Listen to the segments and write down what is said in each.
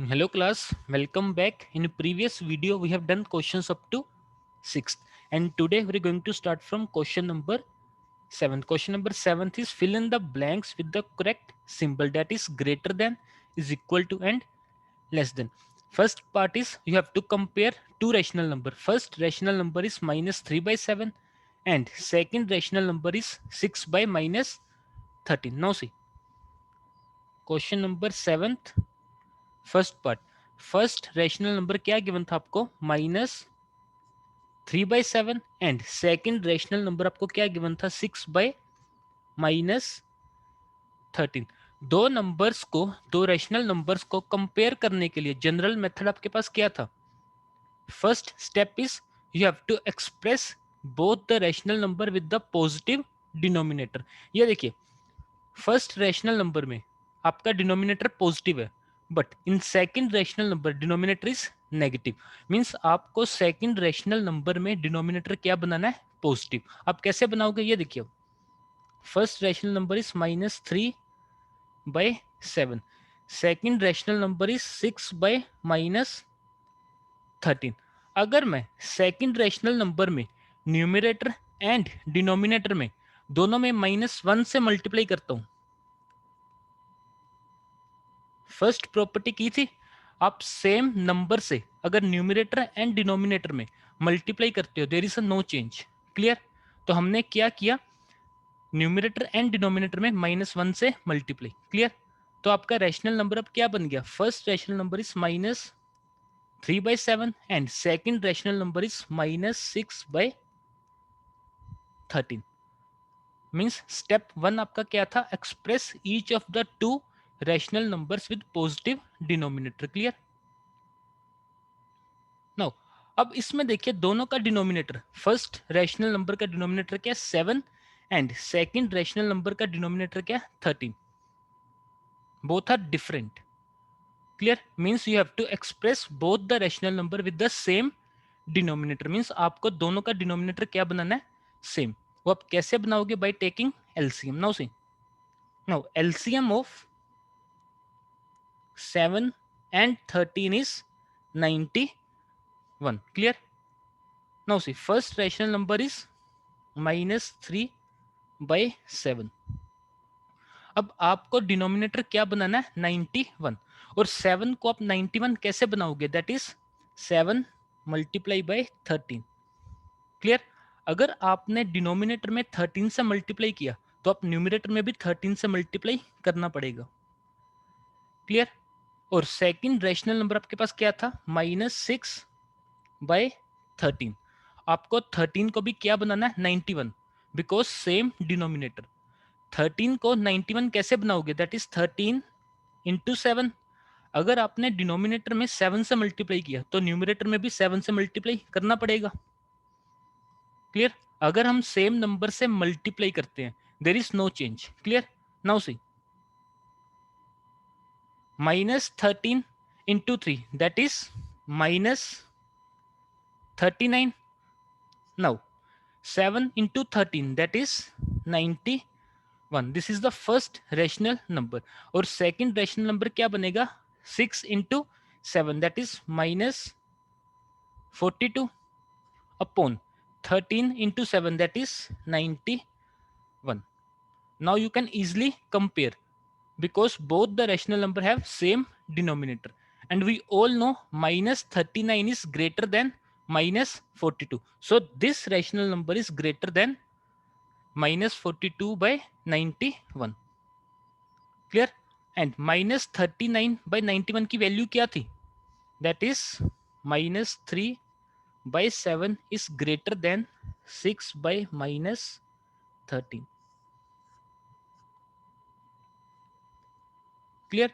Hello class, welcome back. In previous video we have done questions up to 6th and today we are going to start from question number 7. Question number 7 is fill in the blanks with the correct symbol that is greater than, is equal to and less than. First part is you have to compare two rational number. First rational number is minus 3 by 7 and second rational number is 6 by minus 13. Now see question number 7th. First part first rational number क्या given था आपको -3/7 and second rational number आपको क्या given था 6/-13। दो rational numbers को compare करने के लिए जनरल मेथड आपके पास क्या था। First step is you have to express both the rational number with the positive denominator. ये देखिए फर्स्ट रेशनल नंबर में आपका डिनोमिनेटर पॉजिटिव है but in second rational number denominator is negative. Means आपको सेकंड रेशनल नंबर में denominator क्या बनाना है पॉजिटिव। आप कैसे बनाओगे ये देखिए first rational number is -3/7 second rational number is 6/-13। अगर मैं सेकंड रेशनल नंबर में न्यूमरेटर एंड डिनोमिनेटर में दोनों में -1 से मल्टीप्लाई करता हूं, फर्स्ट प्रॉपर्टी की थी आप सेम नंबर से अगर न्यूमरेटर एंड डिनोमिनेटर में मल्टीप्लाई करते हो there is a no change. Clear. तो हमने क्या किया न्यूमरेटर एंड डिनोमिनेटर में -1 से मल्टीप्लाई। क्लियर। तो आपका रैशनल नंबर अब क्या बन गया first rational number is -3/7 and second rational number is -6/13। Means step 1 आपका क्या था express each of the two rational numbers with positive denominator. Clear. Now अब इसमें देखिए दोनों का डिनोमिनेटर फर्स्ट रैशनल नंबर का डिनोमिनेटर क्या 7 एंड सेकंड रैशनल नंबर का डिनोमिनेटर क्या 13। Both are different. Clear. Means you have to express both the rational number with the same denominator. Means आपको दोनों का डिनोमिनेटर क्या बनाना है सेम। वो आप कैसे बनाओगे bye taking LCM. Now see now LCM of 7 and 13 is 91। Clear? Now see first rational number is -3/7। अब आपको डिनोमिनेटर क्या बनाना है 91 और 7 को आप 91 कैसे बनाओगे that is 7 multiply by 13। Clear. अगर आपने डिनोमिनेटर में 13 से मल्टीप्लाई किया तो आप न्यूमिनेटर में भी 13 से मल्टीप्लाई करना पड़ेगा। क्लियर। और सेकंड रैशनल नंबर आपके पास क्या था -6/13। आपको 13 को भी क्या बनाना है 91 बिकॉज सेम डिनोमिनेटर। 13 को 91 कैसे बनाओगे दैट इज 13 इंटू 7। अगर आपने डिनोमिनेटर में 7 से मल्टीप्लाई किया तो न्यूमिनेटर में भी 7 से मल्टीप्लाई करना पड़ेगा। क्लियर। अगर हम सेम नंबर से मल्टीप्लाई करते हैं there is no change. Clear. Now see -13 into 3 that is -39। now 7 into 13 that is 91। this is the first rational number और second rational number क्या बनेगा 6 into 7 that is -42 upon 13 into 7 that is 91। now you can easily compare because both the rational number have same denominator and we all know -39 is greater than -42, so this rational number is greater than -42/91। Clear. And -39/91 की value क्या थी that is -3/7 is greater than 6/-13। Clear.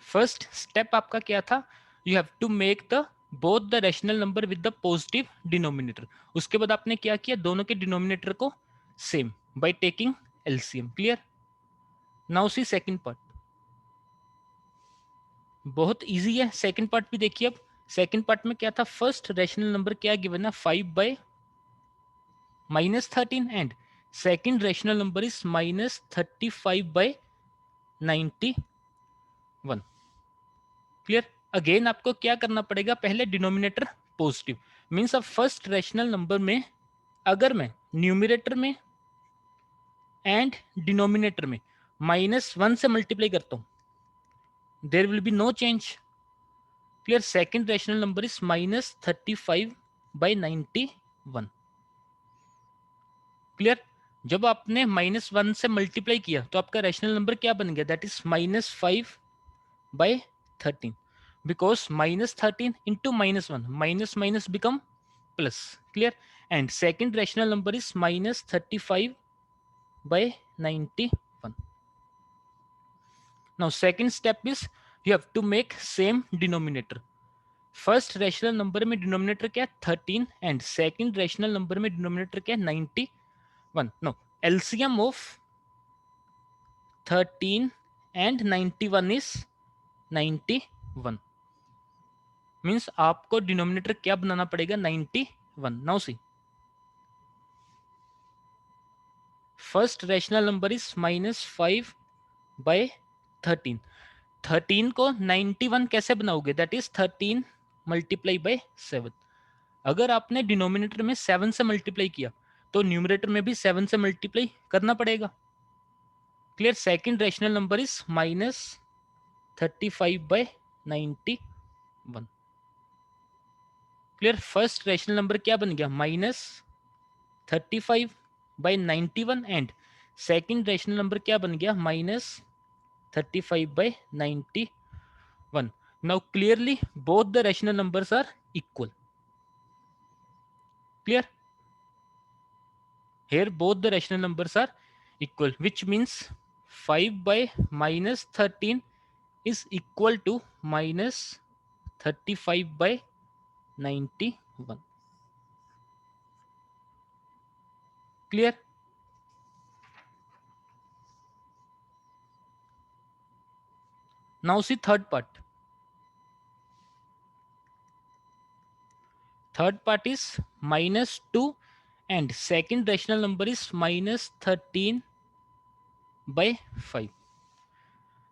First step आपका क्या था you have to make the both the rational number with the positive denominator. उसके बाद आपने क्या किया दोनों के डिनोमिनेटर को same by taking LCM. Clear. Now see second part बहुत इजी है। सेकंड पार्ट भी देखिए। अब सेकंड पार्ट में क्या था फर्स्ट रैशनल नंबर क्या गिवन है 5/-13 and second rational number is -35/91। Clear. Again आपको क्या करना पड़ेगा, पहले डिनोमिनेटर पॉजिटिव, मीन्स अब फर्स्ट रैशनल नंबर में अगर मैं न्यूमिनेटर में एंड डिनोमिनेटर में -1 से मल्टीप्लाई करता हूं, there will be no change. Clear. Second rational number is -35/91। Clear. जब आपने -1 से मल्टीप्लाई किया तो आपका रैशनल नंबर क्या बन गया, that is -5/13, because -13 into -1, minus minus become plus. Clear. And second rational number is -35/91. Now second step is you have to make same denominator. First rational number में डिनोमिनेटर क्या है 13 and second rational number में denominator क्या है 91. Now LCM of 13 and 91 is 91. Means आपको denominator क्या बनाना पड़ेगा 91. Now see first rational number is -5/13. 13 को 91 कैसे बनाओगे, दैट इज 13 मल्टीप्लाई बाय 7. अगर आपने डिनोमिनेटर में 7 से मल्टीप्लाई किया तो न्यूमरेटर में भी 7 से मल्टीप्लाई करना पड़ेगा। Clear. Second rational number is -35/91. Clear. First rational number क्या बन गया -35/91 एंड सेकंड रैशनल नंबर क्या बन गया -35/91. Now clearly both the rational numbers are equal. Clear. Here both the rational numbers are equal, which means 5 by -13 is equal to -35/91. Clear. Now see third part. Third part is -2 and second rational number is -13/5.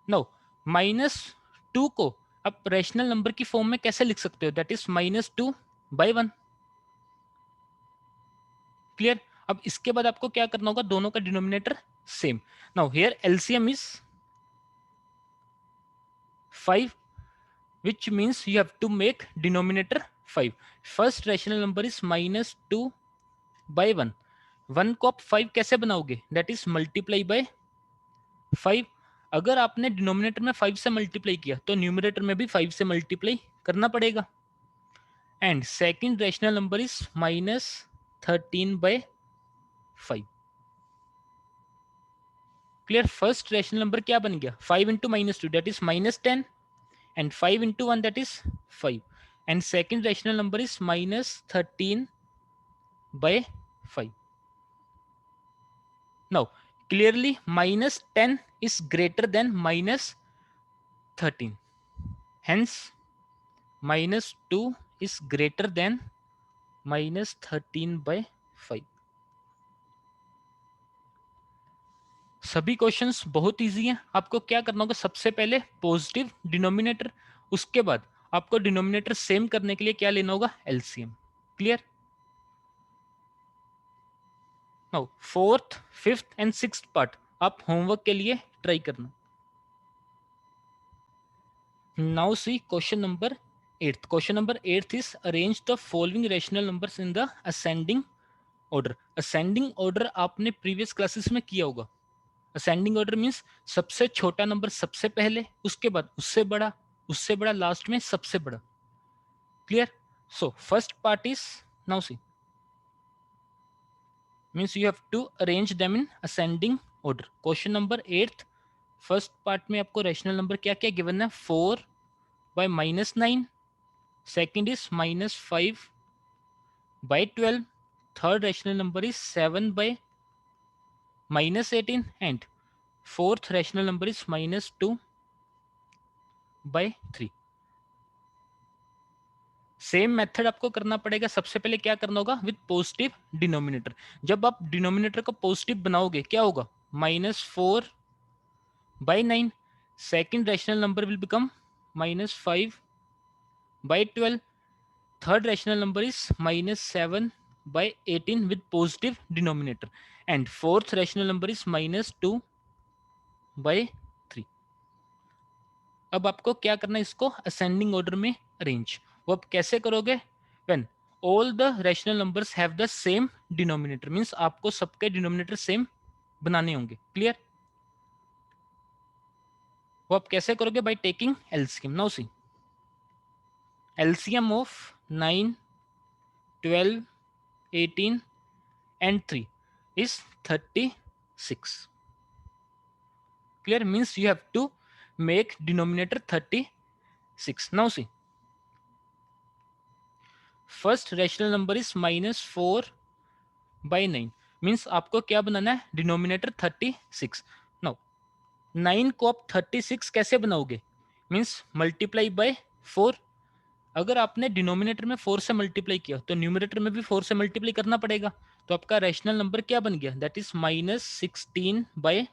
Now -2 को आप rational number की form में कैसे लिख सकते हो, that is -2/1. Clear. अब इसके बाद आपको क्या करना होगा, दोनों का denominator same. Now here LCM is 5, which means you have to make denominator 5. First rational number is -2/1. 1 को आप 5 कैसे बनाओगे, दैट इज मल्टीप्लाई बाय 5. अगर आपने डिनोमिनेटर में 5 से मल्टीप्लाई किया तो न्यूमरेटर में भी 5 से मल्टीप्लाई करना पड़ेगा. And second rational number is -13/5. Clear. First rational number क्या बन गया 5 into -2 that is -10 and 5 into 1 that is 5 and second rational number is -13/5. Now clearly -10 is greater than -13, hence -2 is greater than -13/5. सभी questions बहुत easy हैं. आपको क्या करना होगा, सबसे पहले पॉजिटिव डिनोमिनेटर, उसके बाद आपको डिनोमिनेटर सेम करने के लिए क्या लेना होगा, LCM. Clear. Now fourth, fifth and sixth part आप होमवर्क के लिए ट्राई करना. Now see question number 8. Question number 8 is arrange the following rational numbers in the ascending order. Ascending order आपने प्रीवियस क्लासेस में किया होगा. असेंडिंग ऑर्डर मींस सबसे छोटा नंबर सबसे पहले, उसके बाद उससे बड़ा, लास्ट में सबसे बड़ा. Clear. So first part is, now see means you have to arrange them in ascending order. Question number 8 first part में आपको रैशनल नंबर क्या क्या गिवन है, 4/-9. Second is -5/12. Third rational number is 7/-18 and fourth rational number is -2/3. Same method आपको करना पड़ेगा. सबसे पहले क्या करना होगा, विद पॉजिटिव डिनोमिनेटर. जब आप डिनोमिनेटर को पॉजिटिव बनाओगे क्या होगा, -4/9. Second rational number will become -5/12. by 12. Third rational number is minus 7 by 18 with positive denominator. And fourth rational number is minus 2 by 3. अब आपको क्या करना है, इसको असेंडिंग ऑर्डर में अरेंज. वो आप कैसे करोगे? When all the rational numbers have the same denominator, means आपको सबके डिनोमिनेटर सेम बनाने होंगे. क्लियर? वो आप कैसे करोगे? Bye taking LCM. Now see, LCM of 9, 12, 18 and 3 is 36. Clear? Means you have to make denominator 36. Now see, first rational number is minus 4 by 9. Means आपको क्या बनाना है? डिनोमिनेटर 36. नाउ 9 को आप 36 कैसे बनाओगे? Means multiply by 4. अगर आपने डिनोमिनेटर में 4 से मल्टीप्लाई किया तो न्यूमरेटर में भी 4 से मल्टीप्लाई करना पड़ेगा. तो आपका रैशनल नंबर क्या बन गया? That is minus 16 by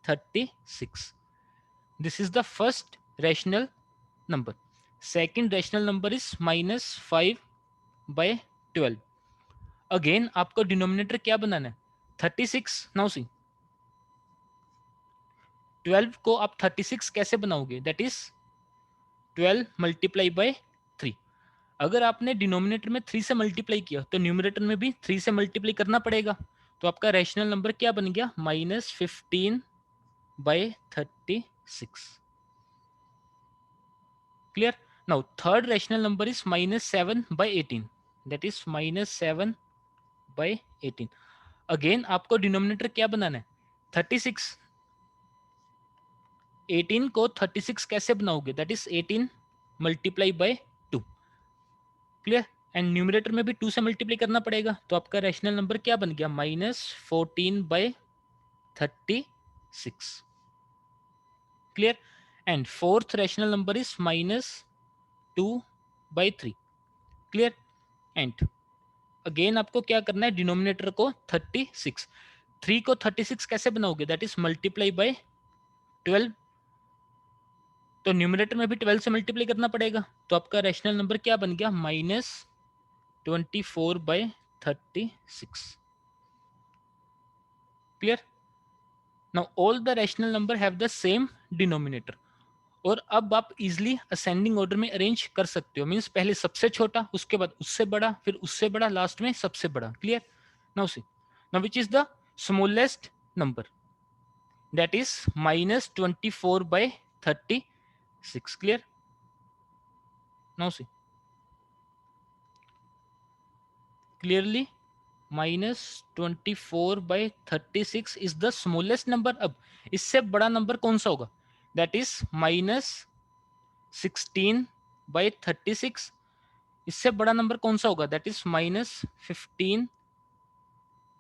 36. This is the first rational number. Second rational number is minus 5 by 12. Again आपको डिनोमिनेटर क्या बनाना है? 36. नाउ सी, 12 को आप 36 कैसे बनाओगे? That is 12 multiply by 3. अगर आपने डिनोमिनेटर में 3 से मल्टीप्लाई किया तो न्यूमरेटर में भी 3 से मल्टीप्लाई करना पड़ेगा. तो आपका रैशनल नंबर क्या बन गया? Minus 15 by 36. Clear? Now third rational number is minus 7 by 18. That is minus 7 by 18. Again आपको डिनोमिनेटर क्या बनाना है? 36. 18 को 36 कैसे बनाओगे? That is 18 multiply by 2. Clear? And numerator में भी 2 से मल्टीप्लाई करना पड़ेगा. तो आपका रैशनल नंबर क्या बन गया? Minus 14 by 36. Clear? And fourth rational number is minus 2 by 3. Clear? And again आपको क्या करना है? डिनोमिनेटर को 36. 3 को 36 कैसे बनाओगे? That is multiply by 12. तो न्यूमरेटर में भी 12 से मल्टीप्लाई करना पड़ेगा. तो आपका रैशनल नंबर क्या बन गया? Minus 24 by 36. Clear? Now all the rational number have the same denominator. और अब आप इजिली असेंडिंग ऑर्डर में अरेंज कर सकते हो. मीन्स पहले सबसे छोटा, उसके बाद उससे बड़ा, फिर उससे बड़ा, लास्ट में सबसे बड़ा. Clear? Now see, now which is the smallest number? That is minus 24 by 36. Clear? Now see, clearly minus 24 by 36 is the smallest number. अब इससे बड़ा नंबर कौन सा होगा? That is minus 16 by 36. इससे बड़ा नंबर कौन सा होगा? That is minus 15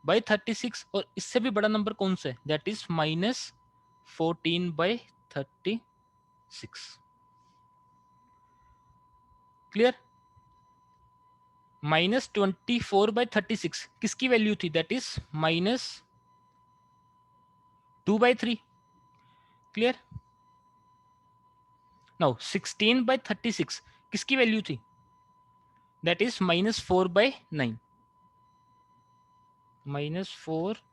by 36. और इससे भी बड़ा नंबर कौन सा है? That is minus 14 by 36. Clear? Minus 24 by 36 किसकी वैल्यू थी? That is minus 2 by 3. Clear? Now 16 by 36 किसकी वैल्यू थी? That is minus 4 by 9. Minus 4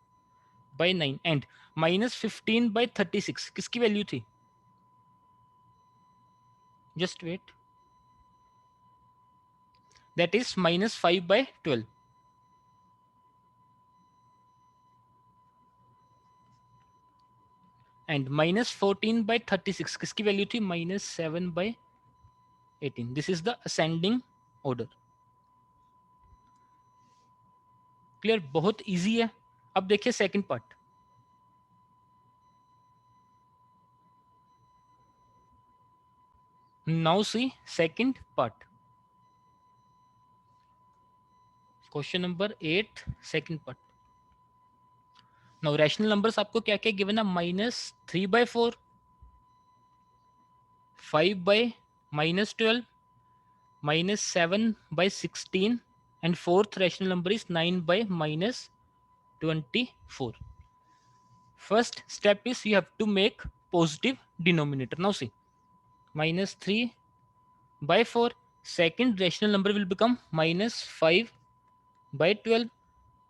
by 9. And minus 15 by 36 किसकी वैल्यू थी? Just wait. That is minus 5 by 12. And minus 14 by 36 किसकी value थी? Minus 7 by 18. This is the ascending order. Clear? बहुत easy है. अब देखिए second part. Now see second part. Question number 8 second part. Now rational numbers आपको क्या क्या given है? Minus 3 by 4, 5 by minus 12, minus 7 by 16, and fourth rational number is 9 by minus 24. First step is you have to make positive denominator. Now see, minus 3 by 4, second rational number will become minus 5 by 12,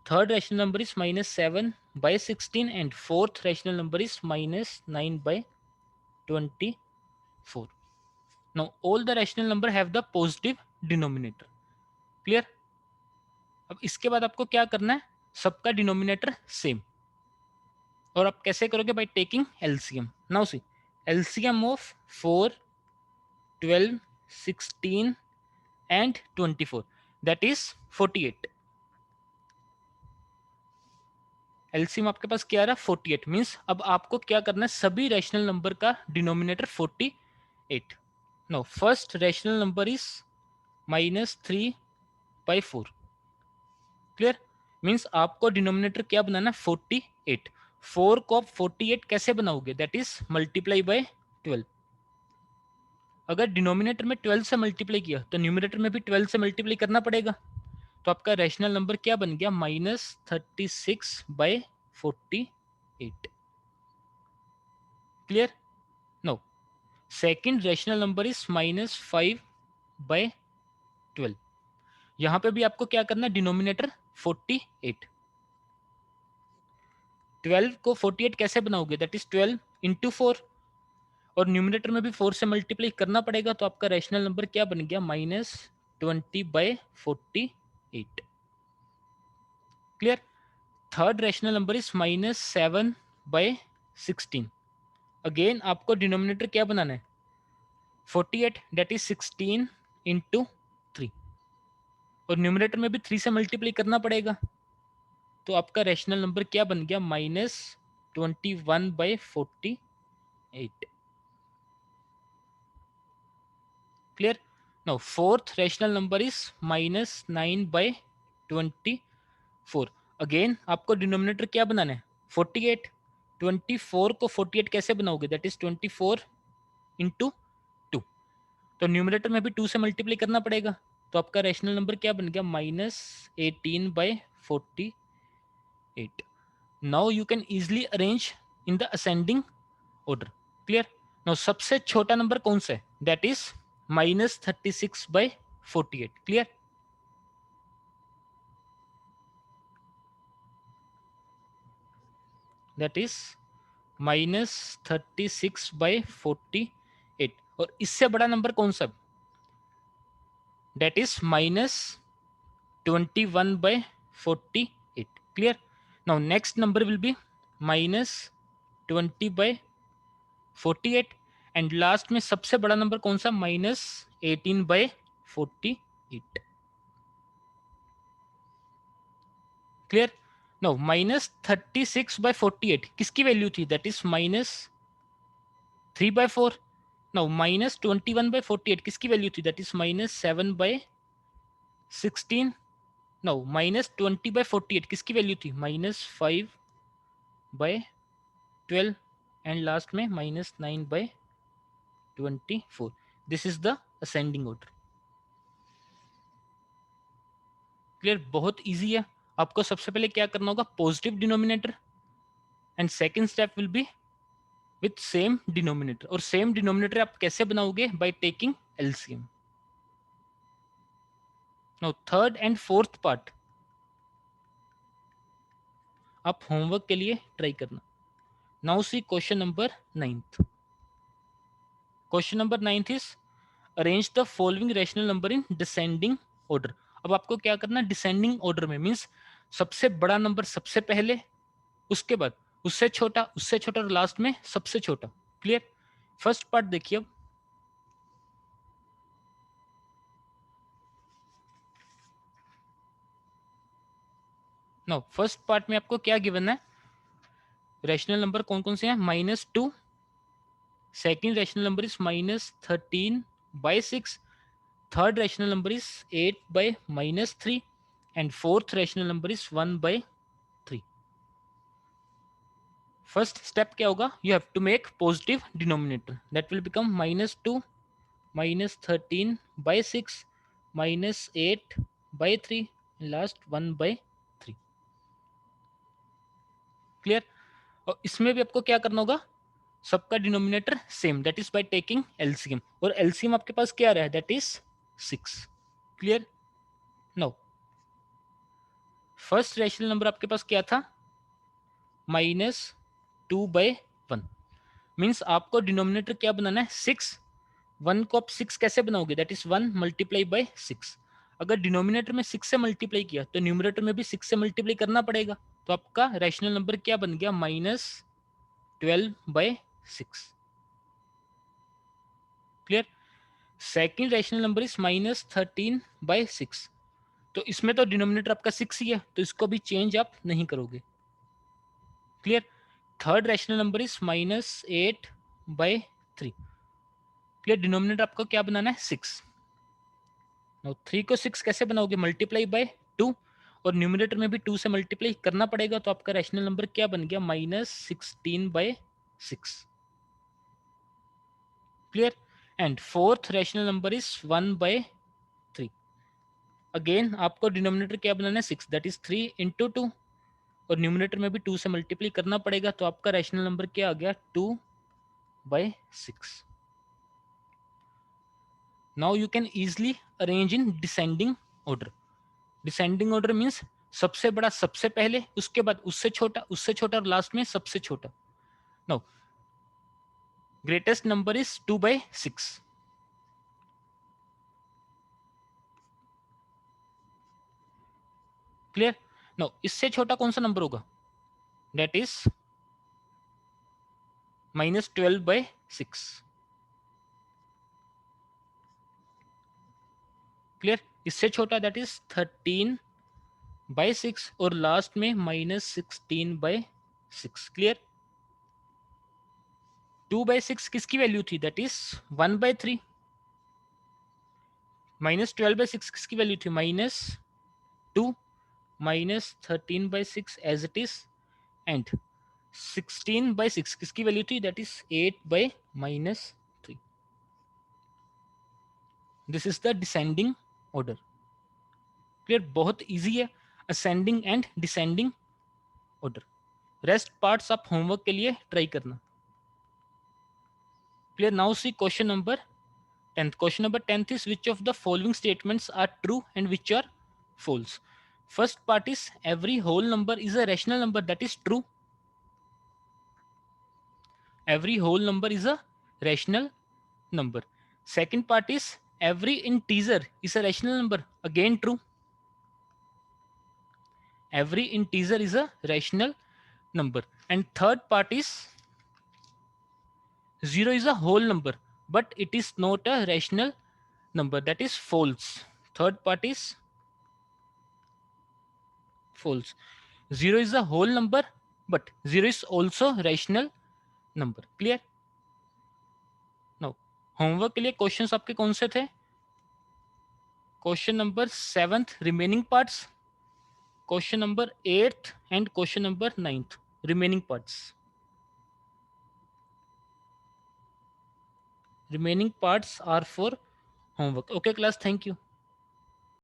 third rational number is minus 7 by 16, and fourth rational number is minus 9 by 24. Now all the rational number have the positive denominator. Clear? अब इसके बाद आपको क्या करना है, सबका denominator same, और आप कैसे करोगे, bye taking LCM. Now see LCM of 4, 12, 16 and 24, that is 48. LCM आपके पास क्या आ रहा है, 48. मीन्स अब आपको क्या करना है, सभी रैशनल नंबर का denominator 48. Now first rational number is -3/4. Clear? Means आपको डिनोमिनेटर क्या बनाना है, 48. 4 को आप 48 कैसे बनाओगे, दैट इज मल्टीप्लाई बाय 12. अगर डिनोमिनेटर में 12 से मल्टीप्लाई किया तो न्यूमिनेटर में भी 12 से मल्टीप्लाई करना पड़ेगा. तो आपका रैशनल नंबर क्या बन गया, -36/48. Clear? Now second rational number is -5/12. यहां पे भी आपको क्या करना है, डिनोमिनेटर 48. 12 को 48 कैसे बनाओगे, दैट इज 12 इंटू 4, और न्यूमिनेटर में भी 4 से मल्टीप्लाई करना पड़ेगा. तो आपका रैशनल नंबर क्या बन गया, -20/48. Clear? Third rational number is -7/16. Again आपको डिनोमिनेटर क्या बनाना है, 48, दैट इज 16 इंटू 3, और न्यूमिनेटर में भी 3 से मल्टीप्लाई करना पड़ेगा. तो आपका रैशनल नंबर क्या बन गया, -21/48. Clear? Now fourth rational number is -9/24. Again आपको डिनोमिनेटर क्या बनाना है, 48. 24 को 48 कैसे बनाओगे, दैट इज 24 इंटू 2, तो न्यूमिनेटर में भी 2 से मल्टीप्लाई करना पड़ेगा. तो आपका रैशनल नंबर क्या बन गया, -18/48. Now you can easily arrange in the ascending order. Clear? Now सबसे छोटा नंबर कौन सा है, that is -36/48. Clear? That is -36/48. और इससे बड़ा नंबर कौन सा, that is -21/48. Clear? Now next number will be -20/48, and last में सबसे बड़ा नंबर कौन सा, -18/48. क्लियर? नो -36/48 किसकी वैल्यू थी, दैट इज -3/4. नो -21/48 किसकी वैल्यू थी, दैट इज -7/16. नो -20/48 किसकी वैल्यू थी, -5/12, एंड लास्ट में -9/24. This is the ascending order. Clear? बहुत इजी है. आपको सबसे पहले क्या करना होगा, positive denominator, and second step will be with same denominator. और सेम डिनोमिनेटर आप कैसे बनाओगे, bye taking LCM. Now third and fourth part आप होमवर्क के लिए ट्राई करना. Now see question number 9th. Question number 9th is arrange the following rational number in descending order. अब आपको क्या करना है, डिसेंडिंग ऑर्डर में, मींस सबसे बड़ा नंबर सबसे पहले, उसके बाद उससे छोटा और लास्ट में सबसे छोटा. क्लियर? फर्स्ट पार्ट देखिए. अब नो फर्स्ट पार्ट में आपको क्या गिवन है, रैशनल नंबर कौन कौन से हैं, -2. Second rational number is -13/6. Third rational number is 8/-3, and fourth rational number is 1/3. First step क्या होगा, you have to make positive denominator, that will become -2, -13/6, -8/3, last 1/3. Clear? और इसमें भी आपको क्या करना होगा, सबका denominator same, that is by taking LCM. और एलसीएम आपके पास क्या आ रहा है, that is 6. Clear? Now first rational number आपके पास क्या था? -2/1 मीन्स आपको डिनोमिनेटर क्या बनाना है? 6. 1 को आप 6 कैसे बनाओगे? That is 1 multiply by 6. अगर डिनोमिनेटर में 6 से मल्टीप्लाई किया तो न्यूमरेटर में भी 6 से मल्टीप्लाई करना पड़ेगा. तो आपका रैशनल नंबर क्या बन गया? -12/6. Clear? Second rational number is -13/6. तो इसमें तो डिनोमिनेटर आपका 6 ही है, तो इसको भी चेंज आप नहीं करोगे. Clear? Third rational number is -8/3. Clear? Denominator आपको क्या बनाना है? 6. नाउ 3 को 6 कैसे बनाओगे? मल्टीप्लाई बाय 2, और न्यूमरेटर में भी 2 से मल्टीप्लाई करना पड़ेगा. तो आपका रैशनल नंबर क्या बन गया? -16/6. Clear? And fourth rational number is 1/3. Again आपको डिनोमिनेटर क्या बनाना है? 6. दैट इज 3 इंटू 2, और न्यूमरेटर में भी 2 से मल्टीप्लाई करना पड़ेगा. तो आपका रैशनल नंबर क्या आ गया? 2/6. Now you can easily arrange in descending order. Descending order means सबसे बड़ा सबसे पहले, उसके बाद उससे छोटा और लास्ट में सबसे छोटा. Now greatest number is 2/6. Clear? Now इससे छोटा कौन सा नंबर होगा? That is -12/6. क्लियर? इससे छोटा दैट इज 13/6, और लास्ट में -16/6. क्लियर? 2/6 किसकी वैल्यू थी? That is 1/3. -12/6 किसकी वैल्यू थी? -2. -13/6 एज इट इज. एंड 16/6 किसकी वैल्यू थी? That is 8/3. This is the descending order. Clear? बहुत इजी है ascending and descending order. Rest parts आप होमवर्क के लिए ट्राई करना. Clear? Now C question number 10th. Question number 10th is which of the following statements are true and which are false? First part is every whole number is a rational number. That is true. Every whole number is a rational number. Second part is every integer is a rational number. Again true. Every integer is a rational number. And third part is 0 is a whole number, but it is not a rational number. That is false. Third part is false. 0 is a whole number, but 0 is also rational number. Clear? Now homework के लिए questions आपके कौन से थे? Question number 7th remaining parts, question number 8th and question number 9th remaining parts. Remaining parts are for homework. Okay class, thank you.